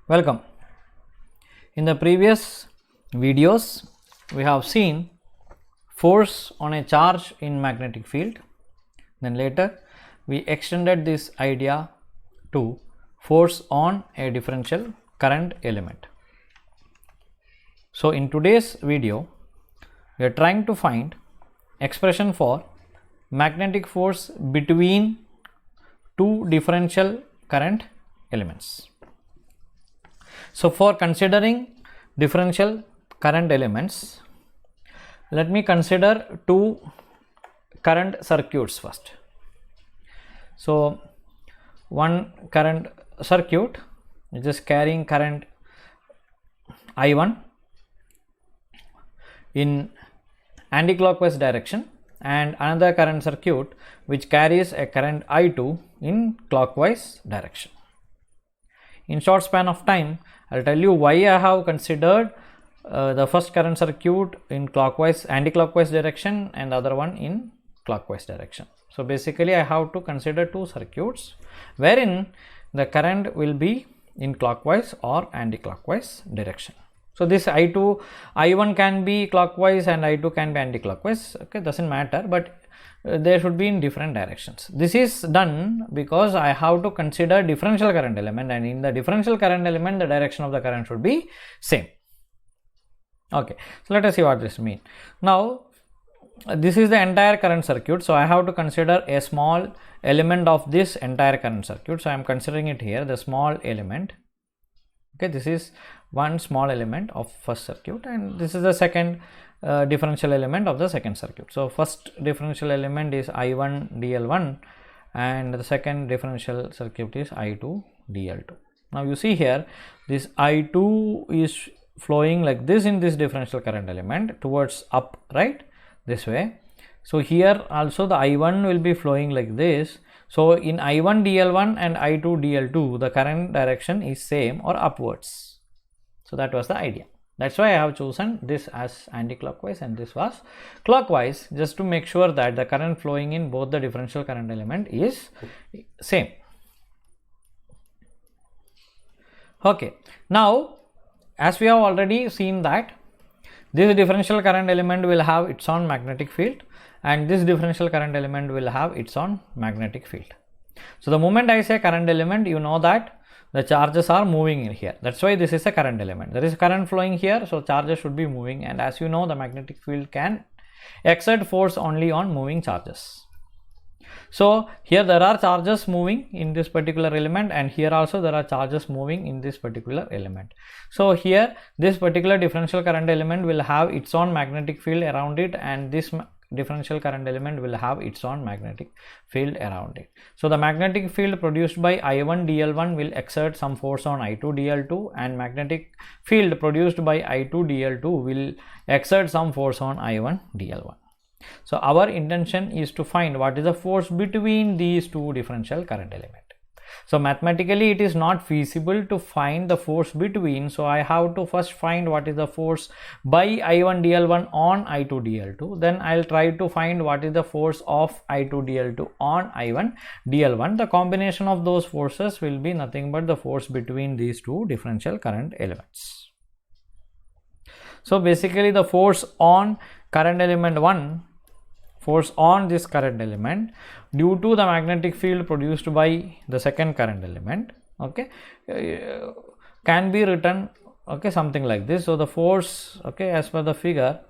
Welcome. In the previous videos, we have seen force on a charge in magnetic field. Then later, we extended this idea to force on a differential current element. So, in today's video, we are trying to find expression for magnetic force between two differential current elements. So, for considering differential current elements, let me consider two current circuits first. So, one current circuit which is carrying current I1 in anti-clockwise direction, and another current circuit which carries a current I2 in clockwise direction. In short span of time, I will tell you why I have considered the first current circuit in clockwise, anti-clockwise direction, and the other one in clockwise direction. So, basically I have to consider two circuits wherein the current will be in clockwise or anti-clockwise direction. So, this I1 can be clockwise and I2 can be anti-clockwise, okay, doesn't matter, but they should be in different directions. This is done because I have to consider differential current element, and in the differential current element the direction of the current should be same. Okay, so let us see what this means. Now, this is the entire current circuit, so I have to consider a small element of this entire current circuit. So, I am considering it here, the small element. Okay, this is one small element of first circuit, and this is the second differential element of the second circuit. So, first differential element is I1 dl1 and the second differential circuit is I2 dl2. Now, you see here this I2 is flowing like this in this differential current element towards up, right, this way. So, here also the I1 will be flowing like this. So, in I1 dl1 and I2 dl2 the current direction is same or upwards. So, that was the idea. That's why I have chosen this as anti-clockwise and this was clockwise, just to make sure that the current flowing in both the differential current element is same. Okay. Now, as we have already seen that this differential current element will have its own magnetic field and this differential current element will have its own magnetic field. So, the moment I say current element, you know that the charges are moving in here. That's why this is a current element. There is current flowing here, so charges should be moving, and as you know, the magnetic field can exert force only on moving charges. So, here there are charges moving in this particular element, and here also there are charges moving in this particular element. So, here this particular differential current element will have its own magnetic field around it, and this differential current element will have its own magnetic field around it. So, the magnetic field produced by I1 dl1 will exert some force on I2 dl2, and magnetic field produced by I2 dl2 will exert some force on I1 dl1. So, our intention is to find what is the force between these two differential current elements. So, mathematically it is not feasible to find the force between. So, I have to first find what is the force by I1 dl1 on I2 dl2. Then I will try to find what is the force of I2 dl2 on I1 dl1. The combination of those forces will be nothing but the force between these two differential current elements. So, basically the force on current element 1, force on this current element due to the magnetic field produced by the second current element, okay, can be written, okay, something like this. So, the force, okay, as per the figure,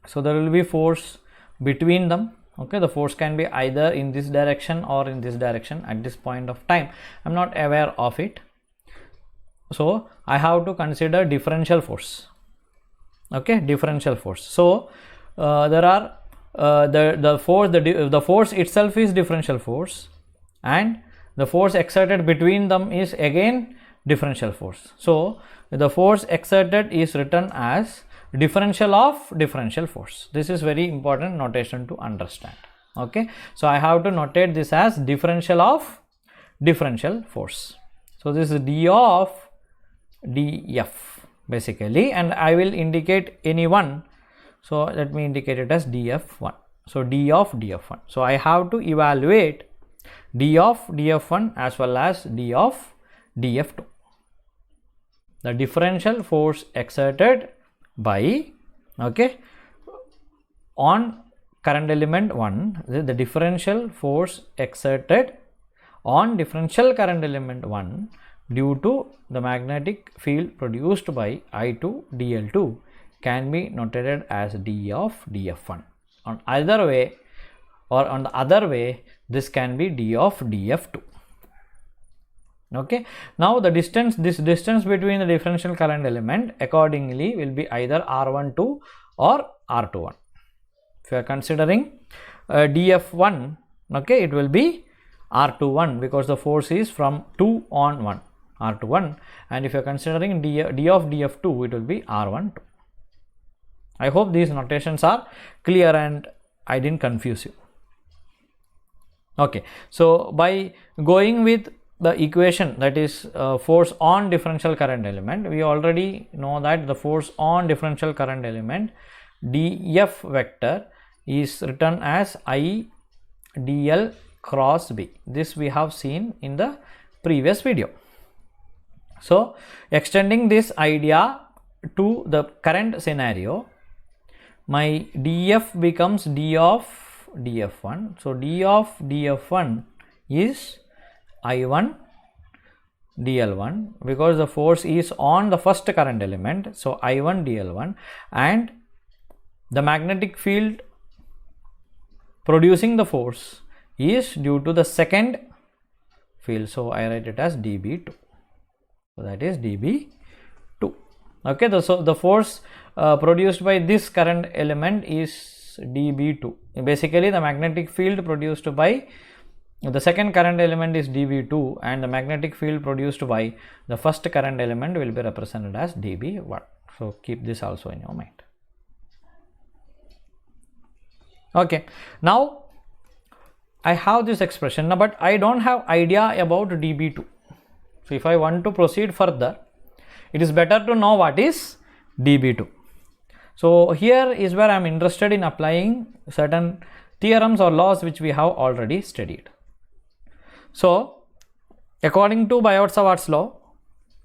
so there will be force between them, okay, the force can be either in this direction or in this direction. At this point of time I am not aware of it, so I have to consider differential force, okay, differential force. So, there are the force itself is differential force, and the force exerted between them is again differential force. So, the force exerted is written as differential of differential force. This is very important notation to understand, okay. So, I have to notate this as differential of differential force. So this is d of df basically, and I will indicate any one. So let me indicate it as df1. So d of df1. So I have to evaluate d of df1 as well as d of df2. The differential force exerted by, okay, on current element 1, the differential force exerted on differential current element 1 due to the magnetic field produced by I2 dl2 can be notated as d of df1. On either way, or on the other way, this can be d of df2. Okay, now the distance, this distance between the differential current element accordingly will be either r12 or r21. If you are considering df1, okay, it will be r21 because the force is from 2 on 1, r21, and if you are considering d of df2, it will be r12. I hope these notations are clear and I didn't confuse you. Okay, so by going with the equation, that is force on differential current element, we already know that the force on differential current element df vector is written as I dl cross b. This we have seen in the previous video. So extending this idea to the current scenario, my df becomes d of df1. So d of df1 is I1 dl1 because the force is on the first current element. So I1 dl1, and the magnetic field producing the force is due to the second field. So I write it as db2. So that is db2. Okay, so the force produced by this current element is db2. Basically, the magnetic field produced by the second current element is db2, and the magnetic field produced by the first current element will be represented as db1. So keep this also in your mind. Okay, now I have this expression now, but I don't have idea about db2. So if I want to proceed further, it is better to know what is db2. So here is where I am interested in applying certain theorems or laws which we have already studied. So according to Biot-Savart's law,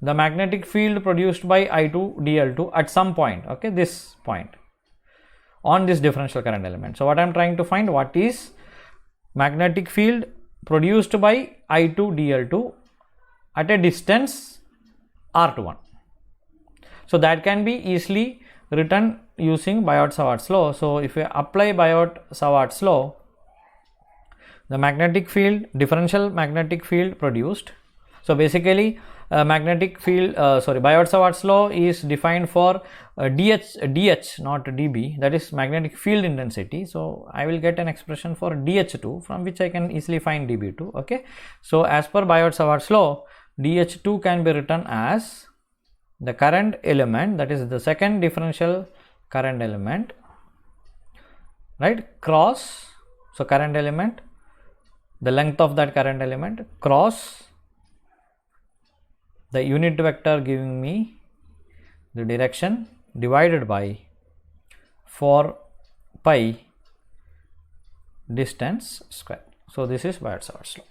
the magnetic field produced by I2 dl2 at some point, okay, this point on this differential current element. So what I am trying to find, what is magnetic field produced by I2 dl2 at a distance r21. So that can be easily written using Biot-Savart's law. So if we apply Biot-Savart's law, the magnetic field, differential magnetic field produced. So basically magnetic field, Biot-Savart's law is defined for dh not dB, that is magnetic field intensity. So I will get an expression for dh2 from which I can easily find dB2. Okay, so as per Biot-Savart's law, dh2 can be written as the current element, that is the second differential current element, right, cross, so current element, the length of that current element cross the unit vector giving me the direction divided by 4 pi distance square. So this is Biot-Savart's law.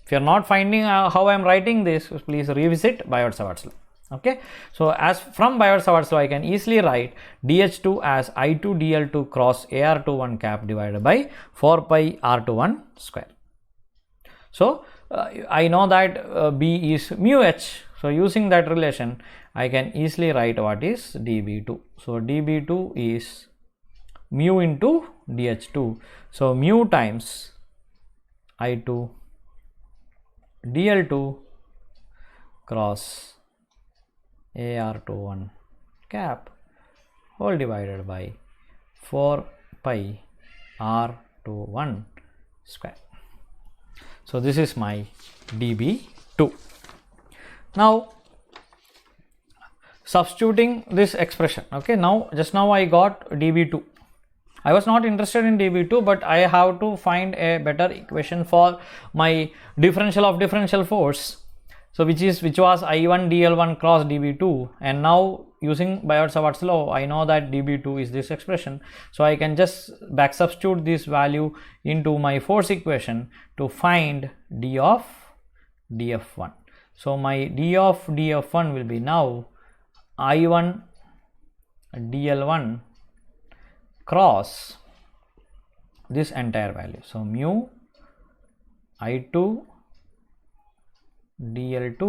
If you are not finding how I am writing this, please revisit Biot-Savart's law. Okay, so as from Biot-Savart's law, I can easily write dh2 as I2 dl2 cross ar21 cap divided by 4 pi r21 square. So I know that B is mu h. So using that relation, I can easily write what is dB2. So dB2 is mu into dh2. So mu times I2 dl2 cross ar21 cap whole divided by 4 pi r21 square. So this is my dB2. Now substituting this expression, okay, now just now I got dB2, I was not interested in dB2, but I have to find a better equation for my differential of differential force. So which was I1 dl1 cross dB2, and now using Biot-Savart's law, I know that dB2 is this expression. So I can just back substitute this value into my force equation to find d of dF1. So my d of dF1 will be now I1 dl1 cross this entire value. So mu I2 dl2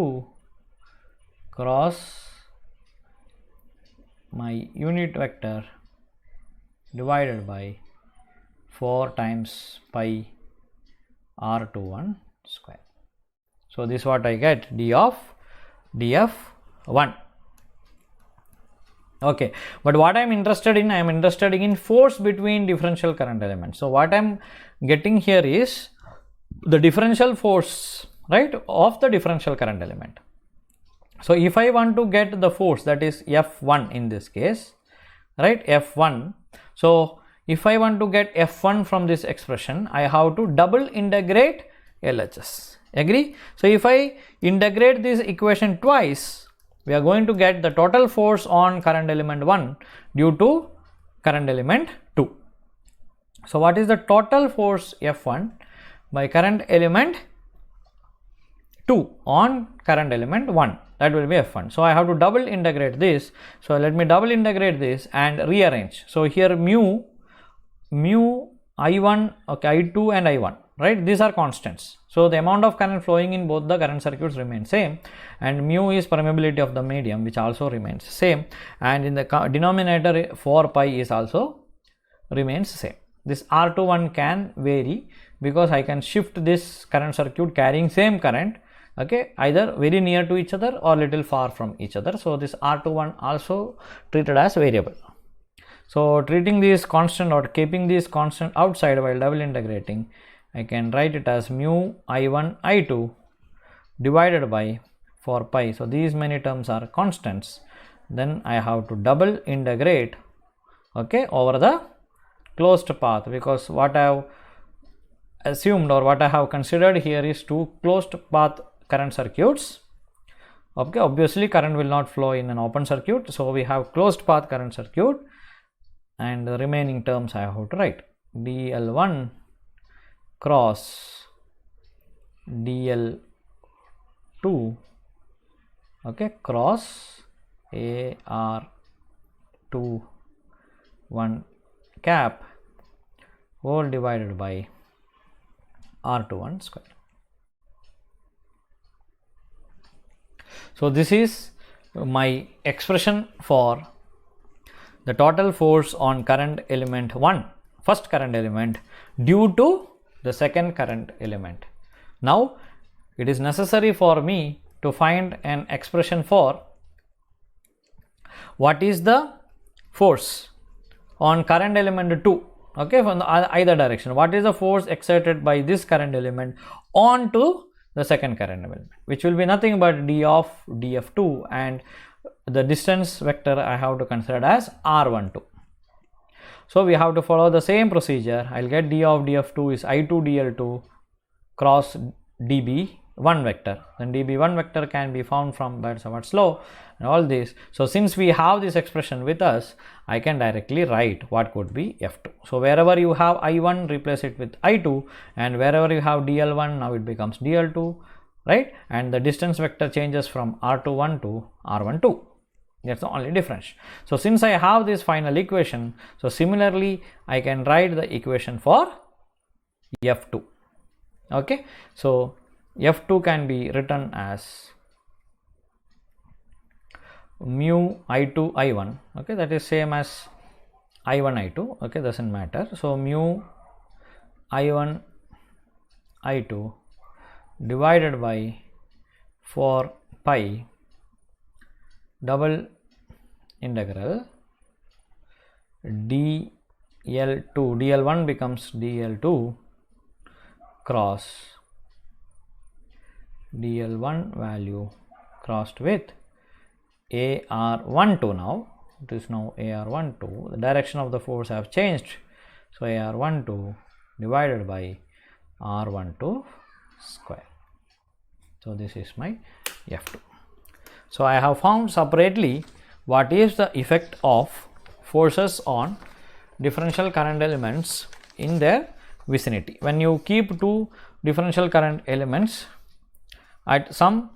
cross my unit vector divided by 4 times pi r21 square. So this is what I get, d of dF1. Okay, but what I am interested in force between differential current elements. So what I am getting here is the differential force, right, of the differential current element. So if I want to get the force, that is F1 in this case, right, F1. So if I want to get F1 from this expression, I have to double integrate LHS. Agree? So if I integrate this equation twice, we are going to get the total force on current element 1 due to current element 2. So what is the total force F1 by current element 2 on current element 1? That will be F1. So I have to double integrate this. So let me double integrate this and rearrange. So here mu I1, okay, I2 and I1, right? These are constants. So the amount of current flowing in both the current circuits remains same, and mu is permeability of the medium, which also remains same, and in the denominator 4 pi is also remains same. This R21 can vary because I can shift this current circuit carrying same current, okay, either very near to each other or little far from each other. So this R21 also treated as variable. So treating this constant or keeping this constant outside while double integrating, I can write it as mu I1 I2 divided by 4 pi. So these many terms are constants. Then I have to double integrate, okay, over the closed path, because what I have assumed or what I have considered here is two closed path current circuits. Okay, obviously current will not flow in an open circuit, so we have closed path current circuit, and the remaining terms I have to write dl1 cross dl2, okay, cross ar2 1 cap whole divided by r21 square. So this is my expression for the total force on current element 1, first current element, due to the second current element. Now it is necessary for me to find an expression for what is the force on current element 2, okay, from the either direction. What is the force exerted by this current element onto the second current element, which will be nothing but d of df2, and the distance vector I have to consider as r12. So we have to follow the same procedure. I'll get d of df2 is I2 dl2 cross db1 vector. Then db1 vector can be found from Biot-Savart's law and all this. So since we have this expression with us, I can directly write what could be f2. So wherever you have I1, replace it with I2, and wherever you have dl1, now it becomes dl2, right? And the distance vector changes from r21 to r12. That's the only difference. So since I have this final equation, so similarly I can write the equation for f2. Okay, so f2 can be written as mu I2 I1, okay, that is same as I1 I2, okay, doesn't matter. So mu I1 I2 divided by 4 pi double integral dl1 becomes dl2 cross dl1 value crossed with ar12. Now it is now ar12. The direction of the force have changed So AR12 divided by R12 square. So this is my F2. So I have found separately what is the effect of forces on differential current elements in their vicinity. When you keep two differential current elements at some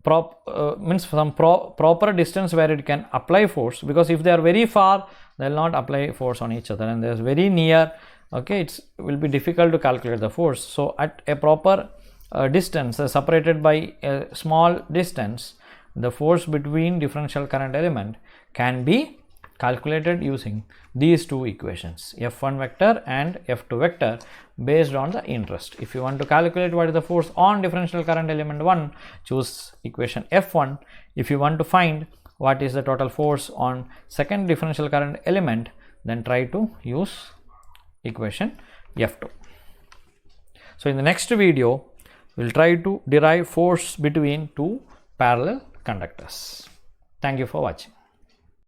proper distance where it can apply force, because if they are very far, they will not apply force on each other, and they are very near, okay, it will be difficult to calculate the force. So at a proper distance separated by a small distance, the force between differential current element can be calculated using these two equations, F1 vector and F2 vector, based on the interest. If you want to calculate what is the force on differential current element 1, choose equation F1. If you want to find what is the total force on second differential current element, then try to use equation F2. So in the next video, we will try to derive force between two parallel conductors. Thank you for watching.